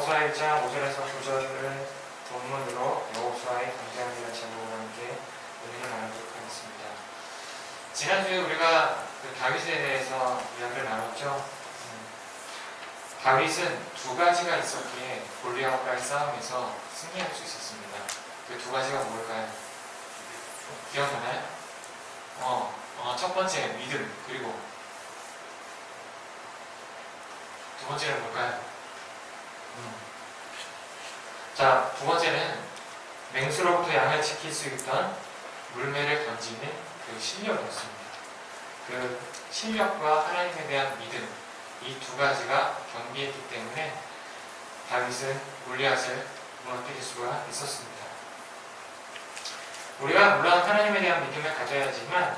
여호수아 1장 5절에서 9절을 본문으로 여호수아의 강제함이라는 제목으로 함께 은혜를 나누도록 하겠습니다. 지난주에 우리가 다윗에 대해서 이야기를 나눴죠. 다윗은 두 가지가 있었기에 골리앗과의 싸움에서 승리할 수 있었습니다. 그 두 가지가 뭘까요? 기억나나요? 첫 번째 믿음, 그리고 두 번째는 뭘까요? 자, 두 번째는 맹수로부터 양을 지킬 수 있던 물매를 던지는 그 실력이었습니다. 그 실력과 하나님에 대한 믿음, 이 두 가지가 경비했기 때문에 다윗은 골리앗을 무너뜨릴 수가 있었습니다. 우리가 물론 하나님에 대한 믿음을 가져야 하지만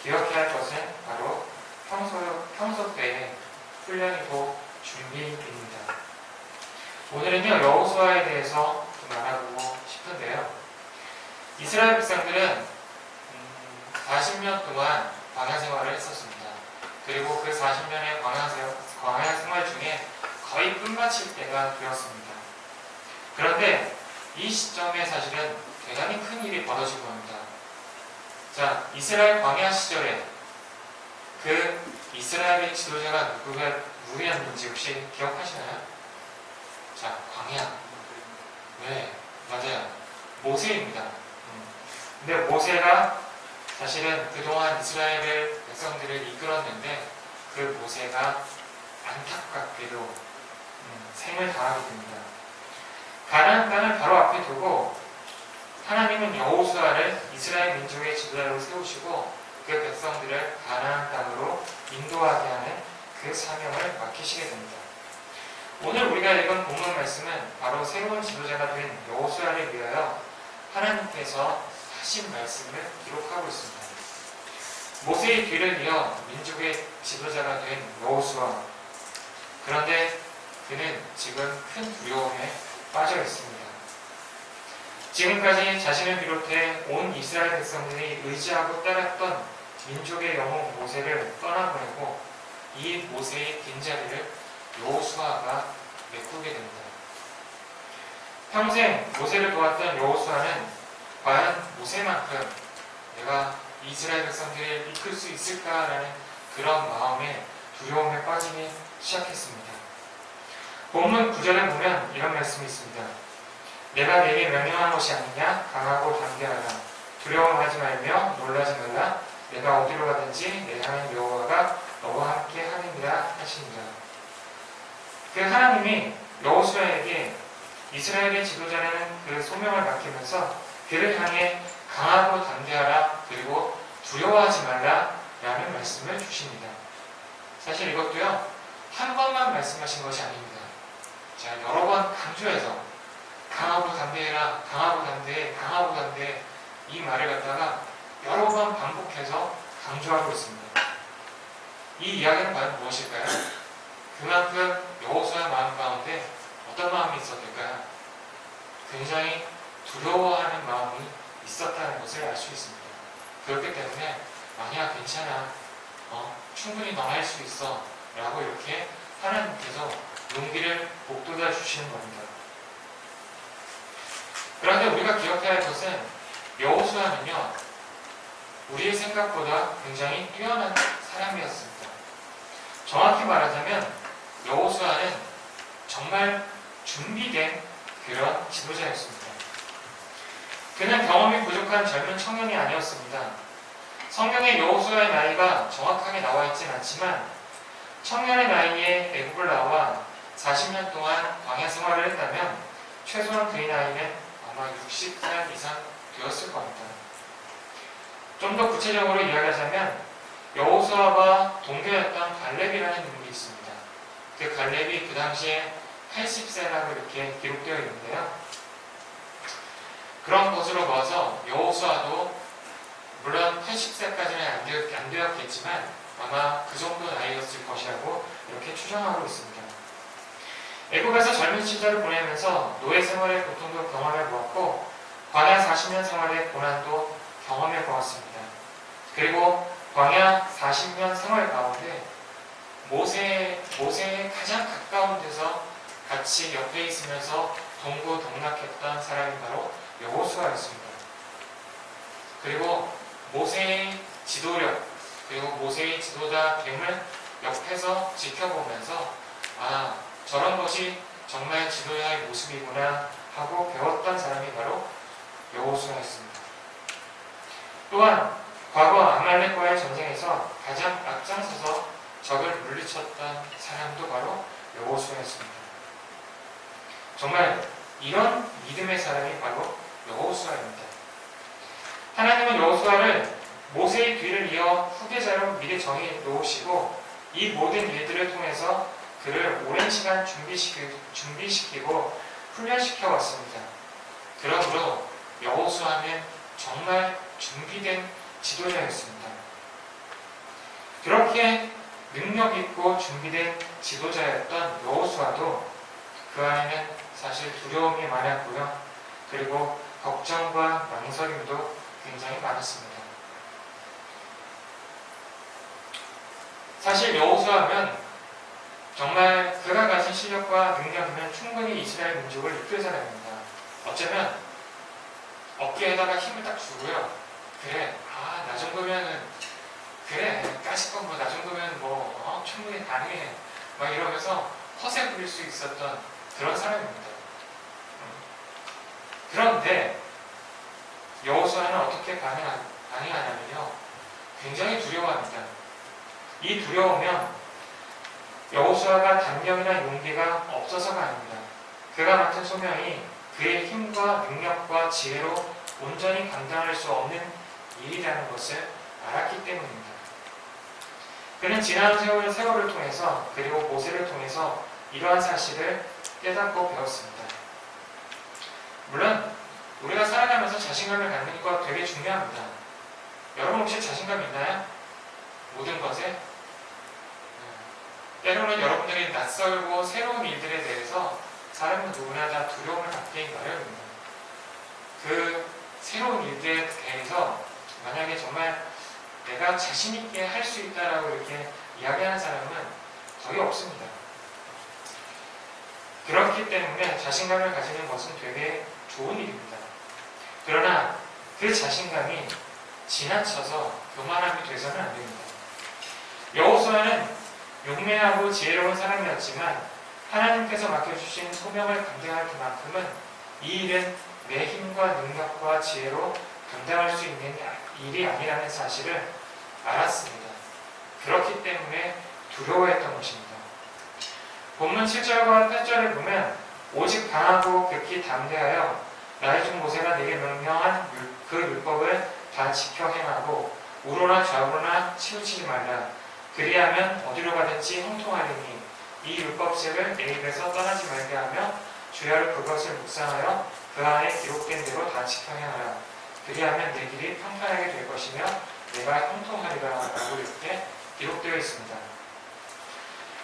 기억해야 할 것은 바로 평소 때의 훈련이고 준비입니다. 오늘은요, 여호수아에 대해서 좀 알아보고 싶은데요. 이스라엘 백성들은 40년 동안 광야 생활을 했었습니다. 그리고 그 40년의 광야 생활 중에 거의 끝마칠 때가 되었습니다. 그런데 이 시점에 사실은 대단히 큰 일이 벌어지고 합니다. 자, 이스라엘 광야 시절에 그 이스라엘의 지도자가 누구였는지 혹시 기억하시나요? 자, 광야. 네, 맞아요. 모세입니다. 근데 모세가 사실은 그동안 이스라엘 백성들을 이끌었는데 그 모세가 안타깝게도 생을 당하게 됩니다. 가나안 땅을 바로 앞에 두고 하나님은 여호수아를 이스라엘 민족의 지도자로 세우시고 그 백성들을 가나안 땅으로 인도하게 하는 그 사명을 맡기시게 됩니다. 오늘 우리가 읽은 본문 말씀은 바로 새로운 지도자가 된 여호수아를 위하여 하나님께서 하신 말씀을 기록하고 있습니다. 모세의 뒤를 이어 민족의 지도자가 된 여호수아. 그런데 그는 지금 큰 두려움에 빠져 있습니다. 지금까지 자신을 비롯해 온 이스라엘 백성들이 의지하고 따랐던 민족의 영웅 모세를 떠나보내고 이 모세의 빈자리를 여호수아가 메꾸게 됩니다. 평생 모세를 도왔던 여호수아는 과연 모세만큼 내가 이스라엘 백성들을 이끌 수 있을까라는 그런 마음에 두려움에 빠지기 시작했습니다. 본문 9절에 보면 이런 말씀이 있습니다. 내가 내게 명령한 것이 아니냐? 강하고 담대하라. 두려움하지 말며 놀라지 말라. 내가 어디로 가든지 내 하나님 여호와가 너와 함께 하느니라 하시니라. 그 하나님이 여호수아에게 이스라엘의 지도자라는 그 소명을 맡기면서 그를 향해 강하고 담대하라, 그리고 두려워하지 말라 라는 말씀을 주십니다. 사실 이것도요, 한 번만 말씀하신 것이 아닙니다. 자, 여러 번 강조해서 강하고 담대해라, 강하고 담대해, 강하고 담대해, 이 말을 갖다가 여러 번 반복해서 강조하고 있습니다. 이 이야기는 과연 무엇일까요? 그만큼 여호수아 마음 가운데 어떤 마음이 있었을까요? 굉장히 두려워하는 마음이 있었다는 것을 알 수 있습니다. 그렇기 때문에 아니야, 괜찮아, 충분히 너 할 수 있어 라고 이렇게 하나님께서 용기를 북돋아 주시는 겁니다. 그런데 우리가 기억해야 할 것은 여호수아는요, 우리의 생각보다 굉장히 뛰어난 사람이었습니다. 정확히 말하자면 여호수아는 정말 준비된 그런 지도자였습니다. 그는 경험이 부족한 젊은 청년이 아니었습니다. 성경에 여호수아의 나이가 정확하게 나와 있진 않지만 청년의 나이에 애국을 나와 40년 동안 광야 생활을 했다면 최소한 그의 나이는 아마 60살 이상 되었을 겁니다. 좀 더 구체적으로 이야기하자면 여호수아와 동료였던 갈렙이라는 인물이 있습니다. 그 갈렙이 그 당시에 80세라고 이렇게 기록되어 있는데요. 그런 것으로 봐서 여호수아도 물론 80세까지는 안 되었겠지만 아마 그 정도 나이였을 것이라고 이렇게 추정하고 있습니다. 애국에서 젊은 시절을 보내면서 노예 생활의 고통도 경험해 보았고 광야 40년 생활의 고난도 경험해 보았습니다. 그리고 광야 40년 생활 가운데 모세의 가장 가까운 데서 같이 옆에 있으면서 동고동락했던 사람이 바로 여호수아였습니다. 그리고 모세의 지도력, 그리고 모세의 지도자됨을 옆에서 지켜보면서 저런 것이 정말 지도자의 모습이구나 하고 배웠던 사람이 바로 여호수아였습니다. 또한 과거 아말렉과의 전쟁에서 가장 앞장서서 적을 물리쳤던 사람도 바로 여호수아였습니다. 정말 이런 믿음의 사람이 바로 여호수아입니다. 하나님은 여호수아를 모세의 뒤를 이어 후계자로 미리 정해 놓으시고 이 모든 일들을 통해서 그를 오랜 시간 준비시키고 훈련시켜 왔습니다. 그러므로 여호수아는 정말 준비된 지도자였습니다. 그렇게 능력 있고 준비된 지도자였던 여호수아도 그 안에는 사실 두려움이 많았고요. 그리고 걱정과 망설임도 굉장히 많았습니다. 사실 여호수아면 정말 그가 가진 실력과 능력이면 충분히 이스라엘 민족을 이끌 사람입니다. 어쩌면 어깨에다가 힘을 딱 주고요. 그래, 나 정도면은 그래, 까짓건 나 정도면 충분히 가능해. 막 이러면서 허세 부릴 수 있었던 그런 사람입니다. 그런데 여호수아는 어떻게 반응하냐면요. 굉장히 두려워합니다. 이 두려우면 여호수아가 단명이나 용기가 없어서가 아닙니다. 그가 맡은 소명이 그의 힘과 능력과 지혜로 온전히 감당할 수 없는 일이라는 것을 알았기 때문입니다. 그는 지난 세월을 통해서 그리고 모세를 통해서 이러한 사실을 깨닫고 배웠습니다. 물론 우리가 살아가면서 자신감을 갖는 것 되게 중요합니다. 여러분 혹시 자신감 있나요? 모든 것에? 때로는 여러분들이 낯설고 새로운 일들에 대해서 사람은 누구나 다 두려움을 갖게 마련입니다. 그 새로운 일들에 대해서 만약에 정말 내가 자신있게 할 수 있다라고 이렇게 이야기하는 사람은 거의 없습니다. 그렇기 때문에 자신감을 가지는 것은 되게 좋은 일입니다. 그러나 그 자신감이 지나쳐서 교만함이 돼서는 안 됩니다. 여호수아는 용맹하고 지혜로운 사람이었지만 하나님께서 맡겨주신 소명을 감당할 그만큼은 이 일은 내 힘과 능력과 지혜로 감당할 수 있는 일이 아니라는 사실을 알았습니다. 그렇기 때문에 두려워했던 것입니다. 본문 7절과 8절을 보면 오직 강하고 극히 담대하여 나의 종 모세가 내게 명령한 그 율법을 다 지켜 행하고 우로나 좌우로나 치우치지 말라. 그리하면 어디로 가든지 형통하리니 이 율법책을 내 입에서 떠나지 말게 하며 주야로 그것을 묵상하여 그 안에 기록된 대로 다 지켜 행하라. 그리하면 내 길이 평탄하게 될 것이며 내가 형통하리라 라고 이렇게 기록되어 있습니다.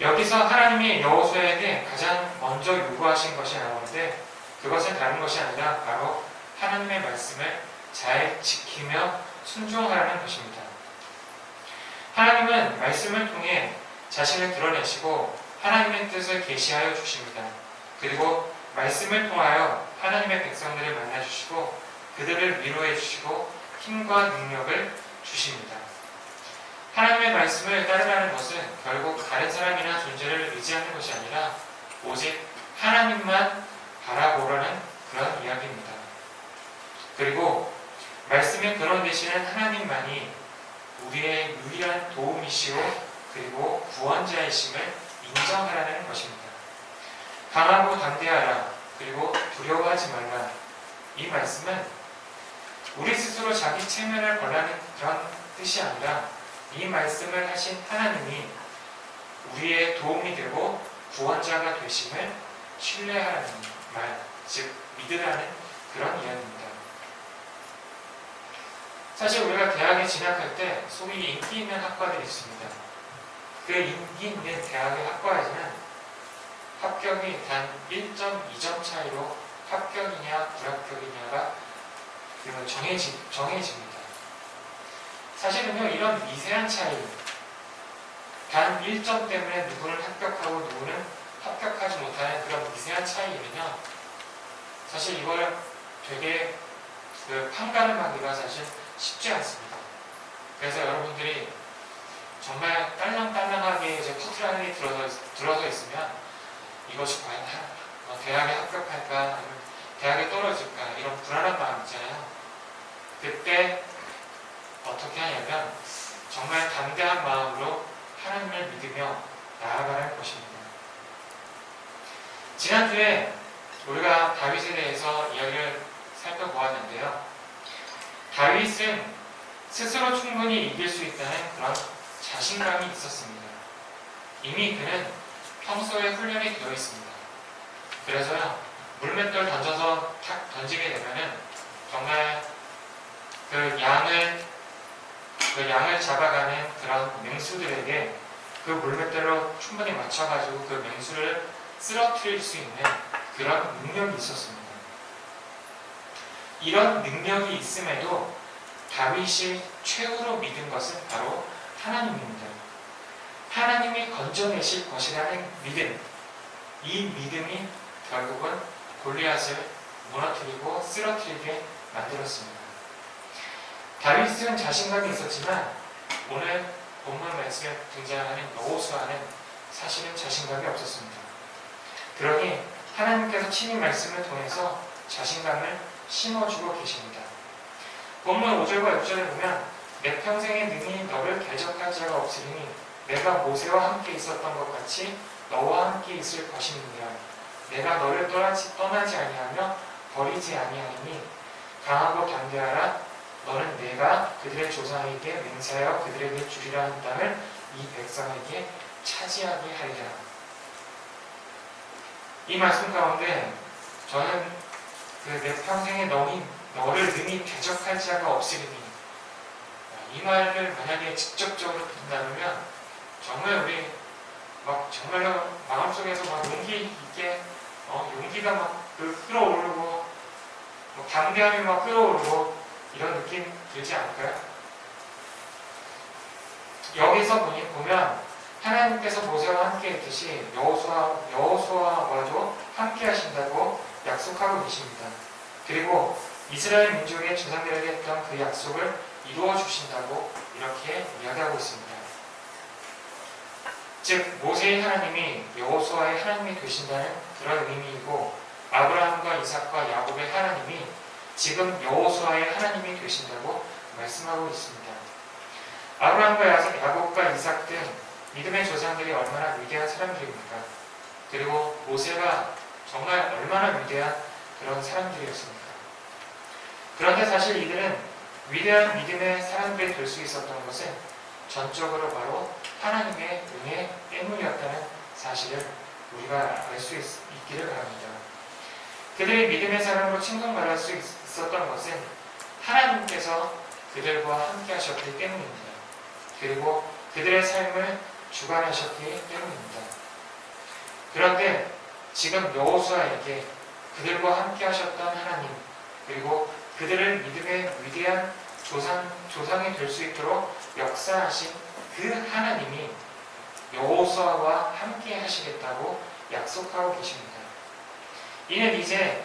여기서 하나님이 여호수아에게 가장 먼저 요구하신 것이 나오는데 그것은 다른 것이 아니라 바로 하나님의 말씀을 잘 지키며 순종하라는 것입니다. 하나님은 말씀을 통해 자신을 드러내시고 하나님의 뜻을 계시하여 주십니다. 그리고 말씀을 통하여 하나님의 백성들을 만나주시고 그들을 위로해 주시고 힘과 능력을 주십니다. 하나님의 말씀을 따르라는 것은 결국 다른 사람이나 존재를 의지하는 것이 아니라 오직 하나님만 바라보라는 그런 이야기입니다. 그리고 말씀의 근원 되시는 하나님만이 우리의 유일한 도움이시오 그리고 구원자이심을 인정하라는 것입니다. 강하고 담대하라 그리고 두려워하지 말라. 이 말씀은 우리 스스로 자기 체면을 권하는 그런 뜻이 아니라 이 말씀을 하신 하나님이 우리의 도움이 되고 구원자가 되심을 신뢰하라는 말, 즉 믿으라는 그런 이야기입니다. 사실 우리가 대학에 진학할 때 소위 인기 있는 학과들이 있습니다. 그 인기 있는 대학의 학과에서는 합격이 단 1.2점 차이로 합격이냐 불합격이냐가 정해집니다. 사실은요, 이런 미세한 차이, 단 1점 때문에 누구는 합격하고 누구는 합격하지 못하는 그런 미세한 차이이면요, 사실 이걸 되게 판단을 하기가 사실 쉽지 않습니다. 그래서 여러분들이 정말 딸랑딸랑하게 이제 커트라인이 들어서 있으면 이것이 과연 대학에 합격할까 아니면 대학에 떨어질까 이런 불안한 마음 있잖아요. 그때 어떻게 하냐면 정말 담대한 마음으로 하나님을 믿으며 나아가는 것입니다. 지난주에 우리가 다윗에 대해서 이야기를 살펴보았는데요. 다윗은 스스로 충분히 이길 수 있다는 그런 자신감이 있었습니다. 이미 그는 평소에 훈련이 되어 있습니다. 그래서요, 물맷돌 던져서 탁 던지게 되면은 정말 그 양을 잡아가는 그런 맹수들에게 그 물맷돌로 충분히 맞춰가지고 그 맹수를 쓰러뜨릴 수 있는 그런 능력이 있었습니다. 이런 능력이 있음에도 다윗이 최후로 믿은 것은 바로 하나님입니다. 하나님이 건져내실 것이라는 믿음, 이 믿음이 결국은 골리앗을 무너뜨리고 쓰러뜨리게 만들었습니다. 다윗은 자신감이 있었지만 오늘 본문 말씀에 등장하는 여호수아는 사실은 자신감이 없었습니다. 그러니 하나님께서 친히 말씀을 통해서 자신감을 심어주고 계십니다. 본문 5절과 6절에 보면 내 평생에 능히 너를 대적할 자가 없으리니 내가 모세와 함께 있었던 것 같이 너와 함께 있을 것이니라. 내가 너를 떠나지 아니하며 버리지 아니하리니 강하고 담대하라. 너는 내가 그들의 조상에게 맹세하여 그들에게 주리라 한 땅을 이 백성에게 차지하게 하리라. 이 말씀 가운데 저는 내 평생에 너를 능히 대적할 자가 없으리니, 이 말을 만약에 직접적으로 듣는다면 정말 우리 정말로 마음속에서 용기 있게 용기가 끌어오르고 담대함이 끌어오르고 이런 느낌 들지 않을까요? 여기서 보면 하나님께서 모세와 함께 했듯이 여호수아와도 함께 하신다고 약속하고 계십니다. 그리고 이스라엘 민족의 조상들에게 했던 그 약속을 이루어 주신다고 이렇게 이야기하고 있습니다. 즉 모세의 하나님이 여호수아의 하나님이 되신다는 그런 의미이고, 아브라함과 이삭과 야곱의 하나님이 지금 여호수아의 하나님이 되신다고 말씀하고 있습니다. 아브라함과 야곱과 이삭 등 믿음의 조상들이 얼마나 위대한 사람들입니까? 그리고 모세가 정말 얼마나 위대한 그런 사람들이었습니까? 그런데 사실 이들은 위대한 믿음의 사람들이 될 수 있었던 것은 전적으로 바로 하나님의 은혜 때문이었다는 사실을 우리가 알 수 있기를 바랍니다. 그들이 믿음의 사람으로 칭송받을 수 있었던 것은 하나님께서 그들과 함께 하셨기 때문입니다. 그리고 그들의 삶을 주관하셨기 때문입니다. 그런데 지금 여호수아에게 그들과 함께 하셨던 하나님, 그리고 그들을 믿음의 위대한 조상이 될 수 있도록 역사하신 그 하나님이 여호수아와 함께 하시겠다고 약속하고 계십니다. 이는 이제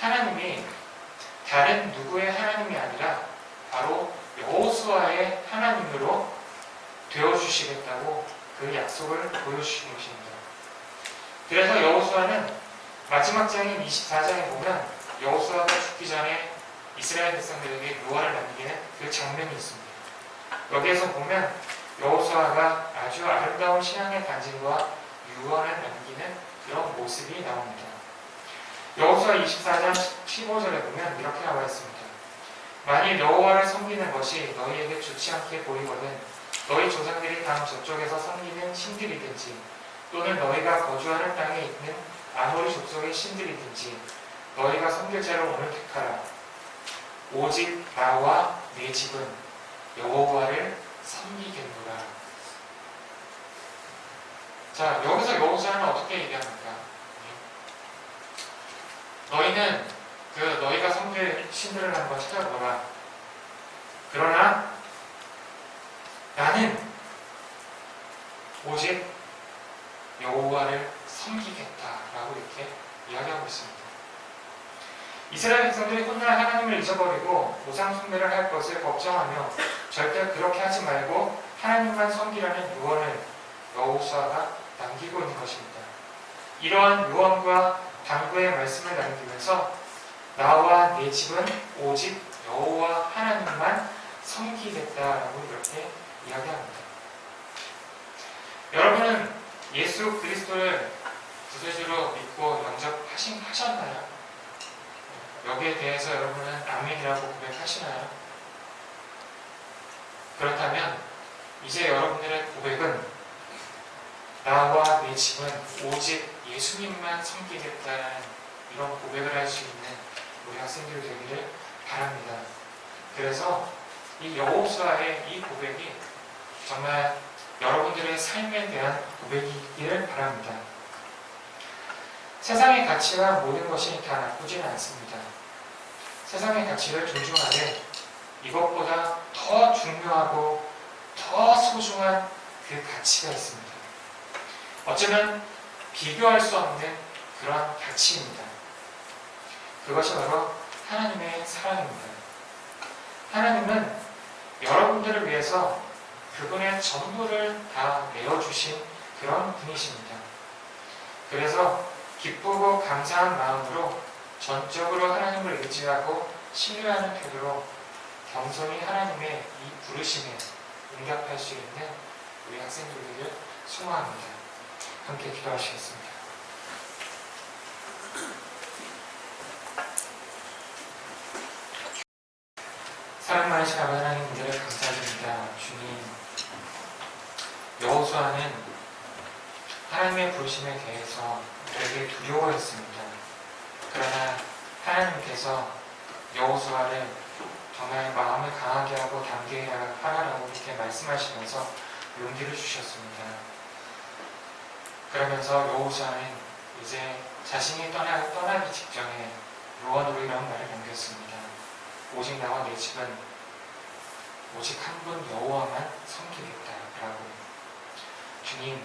하나님이 다른 누구의 하나님이 아니라 바로 여호수아의 하나님으로 되어주시겠다고 그 약속을 보여주신 것입니다. 그래서 여호수아는 마지막 장인 24장에 보면 여호수아가 죽기 전에 이스라엘 백성들에게 묘화를 남기는 그 장면이 있습니다. 여기에서 보면 여호수아가 아주 아름다운 신앙의 간증과 유언을 남기는 그런 모습이 나옵니다. 여호수아 24장 15절에 보면 이렇게 나와 있습니다. 만일 여호와를 섬기는 것이 너희에게 좋지 않게 보이거든 너희 조상들이 다음 저쪽에서 섬기는 신들이든지 또는 너희가 거주하는 땅에 있는 아모리 족속의 신들이든지 너희가 섬길 자를 오늘 택하라. 오직 나와 내 집은 여호와를 섬기겠노라. 자, 여기서 여호수아는 어떻게 얘기합니까? 너희는 너희가 섬길 신들을 한번 찾아보라. 그러나 나는 오직 여호와를 섬기겠다라고 이렇게 이야기하고 있습니다. 이스라엘 백성들이 훗날 하나님을 잊어버리고 우상 숭배를 할 것을 걱정하며 절대 그렇게 하지 말고 하나님만 섬기라는 유언을 여호수아가 남기고 있는 것입니다. 이러한 유언과 당부의 말씀을 남기면서 나와 내 집은 오직 여호와 하나님만 섬기겠다라고 이렇게 이야기합니다. 여러분은 예수 그리스도를 구세주로 믿고 영접하셨나요? 여기에 대해서 여러분은 아멘이라고 고백하시나요? 그렇다면 이제 여러분들의 고백은 나와 내 집은 오직 예수님만 섬기겠다는 이런 고백을 할 수 있는 우리 학생들 되기를 바랍니다. 그래서 이 여호수아의 이 고백이 정말 여러분들의 삶에 대한 고백이기를 바랍니다. 세상의 가치와 모든 것이 다 나쁘지는 않습니다. 세상의 가치를 존중하되 이것보다 더 중요하고 더 소중한 그 가치가 있습니다. 어쩌면 비교할 수 없는 그런 가치입니다. 그것이 바로 하나님의 사랑입니다. 하나님은 여러분들을 위해서 그분의 전부를 다 내어주신 그런 분이십니다. 그래서 기쁘고 감사한 마음으로 전적으로 하나님을 의지하고 신뢰하는 태도로 겸손히 하나님의 이 부르심에 응답할 수 있는 우리 학생들에게 소망합니다. 함께 기도하시겠습니다. 사랑 많으신 아버지 하나님 은혜를 감사드립니다. 주님, 여호수아는 하나님의 부르심에 대해서 되게 두려워했습니다. 그러나 하나님께서 여호수아를 정말 마음을 강하게 하고 담대히 하라고 이렇게 말씀하시면서 용기를 주셨습니다. 그러면서 여호수아는 이제 자신이 떠나기 직전에 요한으로 이런 말을 남겼습니다. 오직 나와 내 집은 오직 한 분 여호와만 섬기겠다라고. 주님,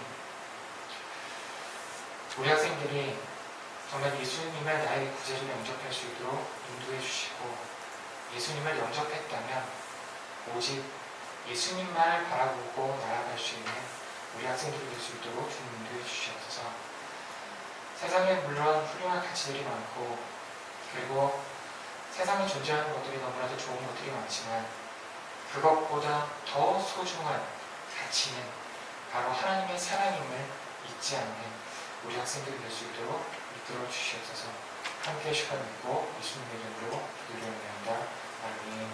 우리 학생들이 정말 예수님을 나의 구세주로 영접할 수 있도록 인도해 주시고, 예수님을 영접했다면 오직 예수님만을 바라보고 나아갈 수 있는 우리 학생들이 될 수 있도록 주님 인도해 주시옵소서. 세상에 물론 훌륭한 가치들이 많고, 그리고 세상에 존재하는 것들이 너무나도 좋은 것들이 많지만 그것보다 더 소중한 가치는 바로 하나님의 사랑임을 잊지 않는 우리 학생들이 될 수 있도록 이끌어 주시옵소서. 함께 시간 믿고 예수님의 이름으로 기도드립니다. 아멘.